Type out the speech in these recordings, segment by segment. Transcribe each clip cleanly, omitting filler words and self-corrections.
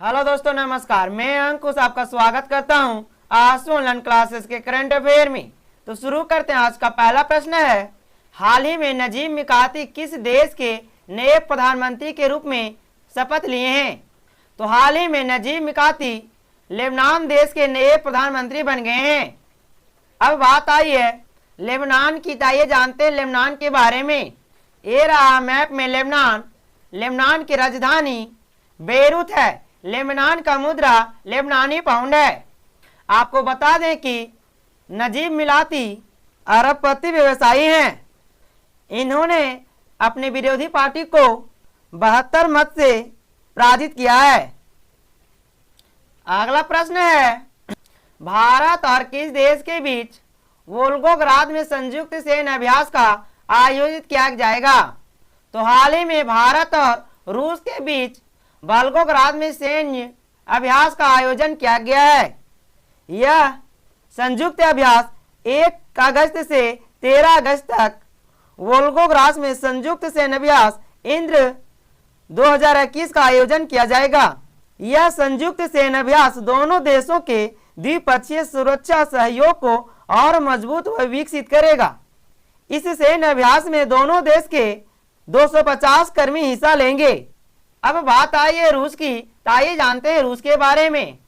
Hello दोस्तों, नमस्कार। मैं अंकुश आपका स्वागत करता हूं आंसू ऑनलाइन क्लासेस के करंट अफेयर में। तो शुरू करते हैं। आज का पहला प्रश्न है, हाल ही में नजीब मिकाती किस देश के नए प्रधानमंत्री के रूप में शपथ लिए हैं? तो हाल ही में नजीब मिकाती लेबनान देश के नए प्रधानमंत्री बन गए हैं। अब बात आई है लेबनान की। आइए जानते हैं लेबनान के बारे में। ये रहा मैप में लेबनान की राजधानी बेरूत है। लेबनान का मुद्रा लेबनानी पाउंड है। आपको बता दें कि नजीब मिकाती अरबपति व्यवसायी हैं। इन्होंने अपने विरोधी पार्टी को 72 मत से पराजित किया है। अगला प्रश्न है, भारत और किस देश के बीच वोल्गोग्राद में संयुक्त सैन्य अभ्यास का आयोजित किया जाएगा? तो हाल ही में भारत और रूस के बीच वोल्गोग्राद में सैन्य अभ्यास का आयोजन किया गया है। यह संयुक्त अभ्यास 1 अगस्त से 13 अगस्त तक वोल्गोग्राद में संयुक्त सैन्य अभ्यास इंद्र 2021 का आयोजन किया जाएगा। यह संयुक्त सैन्य अभ्यास दोनों देशों के द्विपक्षीय सुरक्षा सहयोग को और मजबूत व विकसित करेगा। इस सैन्य अभ्यास में दोनों देश के 250 कर्मी हिस्सा लेंगे। अब बात आई है रूस की। आइए जानते हैं रूस के बारे में।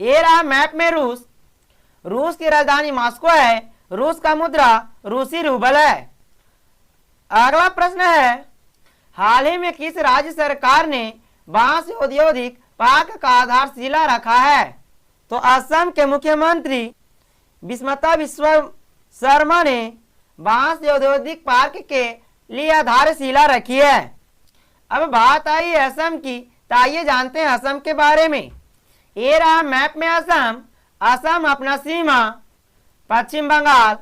ये रहा मैप में रूस की राजधानी मॉस्को है। रूस का मुद्रा रूसी रूबल है। अगला प्रश्न है, हाल ही में किस राज्य सरकार ने बांस औद्योगिक पार्क का आधारशिला रखा है? तो असम के मुख्यमंत्री विस्मता बिस्वा शर्मा ने बांस औद्योगिक पार्क के लिए आधारशिला रखी है। अब बात आई है असम की। आइए जानते हैं असम के बारे में। ये रहा मैप में असम अपना सीमा पश्चिम बंगाल,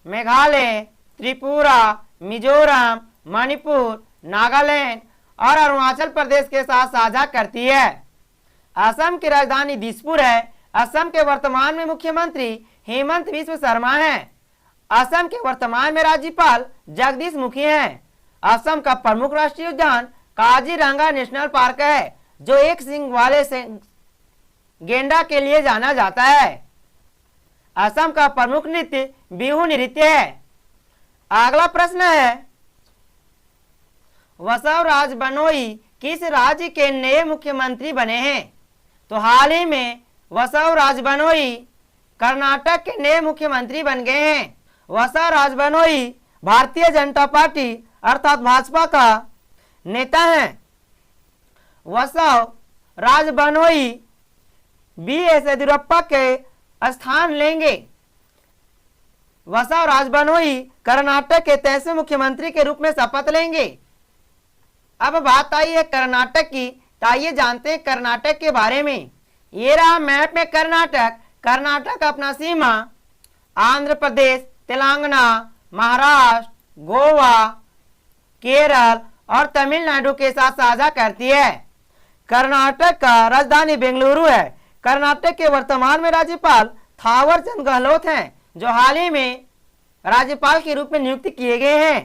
मेघालय, त्रिपुरा, मिजोरम, मणिपुर, नागालैंड और अरुणाचल प्रदेश के साथ साझा करती है। असम की राजधानी दिसपुर है। असम के वर्तमान में मुख्यमंत्री हेमंत बिस्वा शर्मा हैं। असम के वर्तमान में राज्यपाल जगदीश मुखी हैं। असम का प्रमुख राष्ट्रीय उद्यान काजीरंगा नेशनल पार्क है, जो एक सींग वाले गेंडा के लिए जाना जाता है। असम का प्रमुख नृत्य बिहू नृत्य है। अगला प्रश्न है, बसवराज बनोई किस राज्य के नए मुख्यमंत्री बने हैं? तो हाल ही में बसवराज बनोई कर्नाटक के नए मुख्यमंत्री बन गए हैं। बसवराज बनोई भारतीय जनता पार्टी अर्थात भाजपा का नेता है। बसवराज बनोई बीएस येदियुरप्पा के स्थान लेंगे। बसवराज बनोई कर्नाटक के 23वें मुख्यमंत्री के रूप में शपथ लेंगे। अब बात आई है कर्नाटक की। आइए जानते हैं कर्नाटक के बारे में। ये रहा मैप में कर्नाटक अपना सीमा आंध्र प्रदेश, तेलंगाना, महाराष्ट्र, गोवा, केरल और तमिलनाडु के साथ साझा करती है। कर्नाटक का राजधानी बेंगलुरु है। कर्नाटक के वर्तमान में राज्यपाल थावरचंद गहलोत हैं, जो हाल ही में राज्यपाल के रूप में नियुक्त किए गए हैं।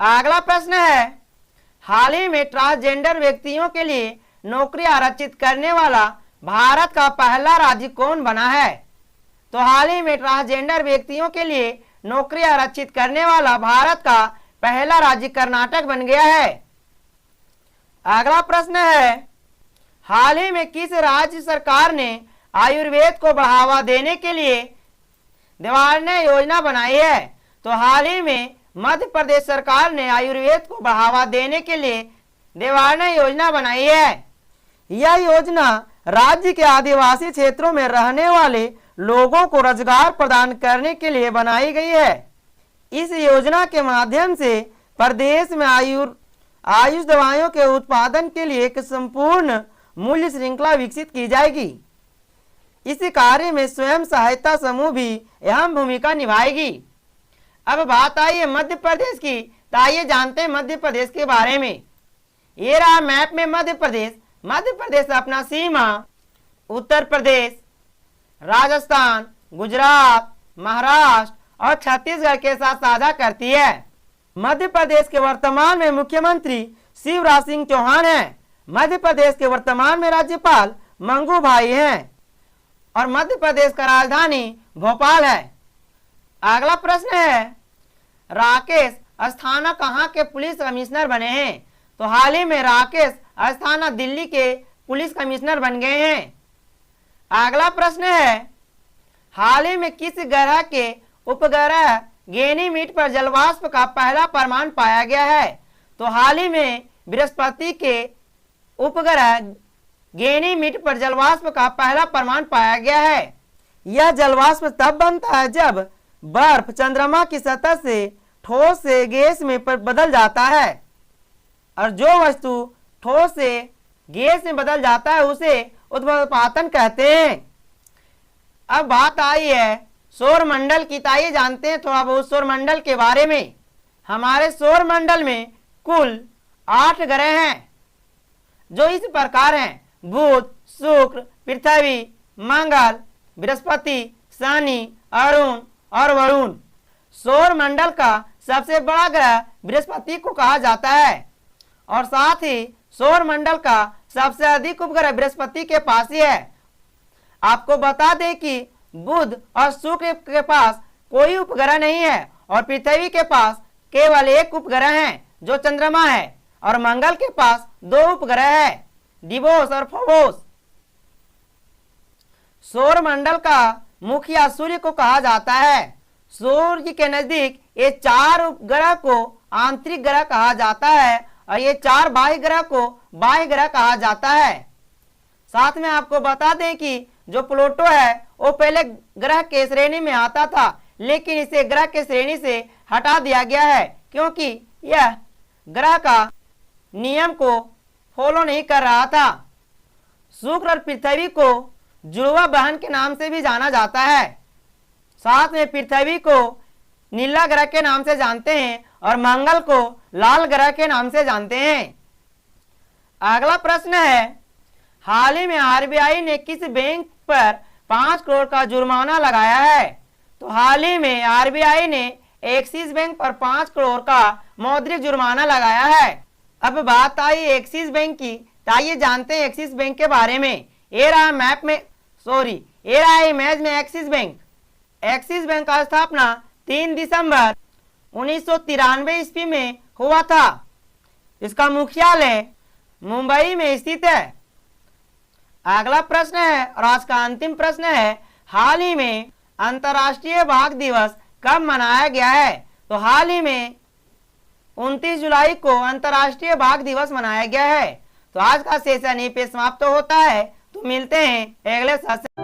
अगला प्रश्न है, हाल ही में ट्रांसजेंडर व्यक्तियों के लिए नौकरी आरक्षित करने वाला भारत का पहला राज्य कौन बना है? तो हाल ही में ट्रांसजेंडर व्यक्तियों के लिए नौकरी आरक्षित करने वाला भारत का पहला राज्य कर्नाटक बन गया है। अगला प्रश्न है, हाल ही में किस राज्य सरकार ने आयुर्वेद को बढ़ावा देने के लिए देवालय योजना बनाई है? तो हाल ही में मध्य प्रदेश सरकार ने आयुर्वेद को बढ़ावा देने के लिए देवालय योजना बनाई है। यह योजना राज्य के आदिवासी क्षेत्रों में रहने वाले लोगों को रोजगार प्रदान करने के लिए बनाई गई है। इस योजना के माध्यम से प्रदेश में आयुष दवाइयों के उत्पादन के लिए एक संपूर्ण मूल्य श्रृंखला विकसित की जाएगी। इस कार्य में स्वयं सहायता समूह भी अहम भूमिका निभाएगी। अब बात आई है मध्य प्रदेश की। आइए जानते हैं मध्य प्रदेश के बारे में। ये रहा मैप में मध्य प्रदेश अपना सीमा उत्तर प्रदेश, राजस्थान, गुजरात, महाराष्ट्र और छत्तीसगढ़ के साथ साझा करती है। मध्य प्रदेश के वर्तमान में मुख्यमंत्री शिवराज सिंह चौहान हैं। मध्य प्रदेश के वर्तमान में राज्यपाल मंगू भाई हैं और मध्य प्रदेश का राजधानी भोपाल है। अगला प्रश्न है, राकेश अस्थाना कहां के पुलिस कमिश्नर बने हैं? तो हाल ही में राकेश अस्थाना दिल्ली के पुलिस कमिश्नर बन गए हैं। अगला प्रश्न है, हाल ही में किस ग्रह के उपग्रह गैनीमीड पर जलवाष्प का पहला प्रमाण पाया गया है? तो हाल ही में बृहस्पति के उपग्रह गैनीमीड पर जलवाष्प का पहला प्रमाण पाया गया है। यह जलवाष्प तब बनता है जब बर्फ चंद्रमा की सतह से ठोस से गैस में बदल जाता है, और जो वस्तु ठोस से गैस में बदल जाता है उसे उद्गमपातन कहते हैं। अब बात आई है सौर मंडल की। आइए जानते हैं थोड़ा बहुत सौर मंडल के बारे में। हमारे सौर मंडल में कुल 8 ग्रह हैं जो इस प्रकार हैं: बुध, शुक्र, पृथ्वी, मंगल, बृहस्पति, शनि, अरुण और वरुण। सौर मंडल का सबसे बड़ा ग्रह बृहस्पति को कहा जाता है और साथ ही सौर मंडल का सबसे अधिक उपग्रह बृहस्पति के पास ही है। आपको बता दें कि बुध और शुक्र के पास कोई उपग्रह नहीं है और पृथ्वी के पास केवल एक उपग्रह है जो चंद्रमा है, और मंगल के पास 2 उपग्रह है, डिवोस और फोबोस। सौर मंडल का मुखिया सूर्य को कहा जाता है। सूर्य के नजदीक ये 4 उपग्रह को आंतरिक ग्रह कहा जाता है और ये 4 बाह्य ग्रह को बाह्य ग्रह कहा जाता है। साथ में आपको बता दें कि जो प्लूटो है वो पहले ग्रह के श्रेणी में आता था, लेकिन इसे ग्रह के श्रेणी से हटा दिया गया है क्योंकि यह ग्रह का नियम को फॉलो नहीं कर रहा था। शुक्र और पृथ्वी को जुड़वा बहन के नाम से भी जाना जाता है। साथ में पृथ्वी को नीला ग्रह के नाम से जानते हैं और मंगल को लाल ग्रह के नाम से जानते हैं। अगला प्रश्न है, हाल ही में आरबीआई ने किस बैंक पर 5 करोड़ का जुर्माना लगाया है? तो हाल ही में आरबीआई ने एक्सिस बैंक पर 5 करोड़ का मौद्रिक जुर्माना लगाया है। अब बात आई एक्सिस बैंक की, तो आइए जानते हैं एक्सिस बैंक के बारे में। ये रहा इमेज में एक्सिस बैंक। एक्सिस बैंक का स्थापना 3 दिसंबर 1993 ईस्वी में हुआ था। इसका मुख्यालय मुंबई में स्थित है। अगला प्रश्न है और आज का अंतिम प्रश्न है, हाल ही में अंतर्राष्ट्रीय बाघ दिवस कब मनाया गया है? तो हाल ही में 29 जुलाई को अंतर्राष्ट्रीय बाघ दिवस मनाया गया है। तो आज का सेशन यहीं पे समाप्त होता है। तो मिलते हैं अगले सेशन।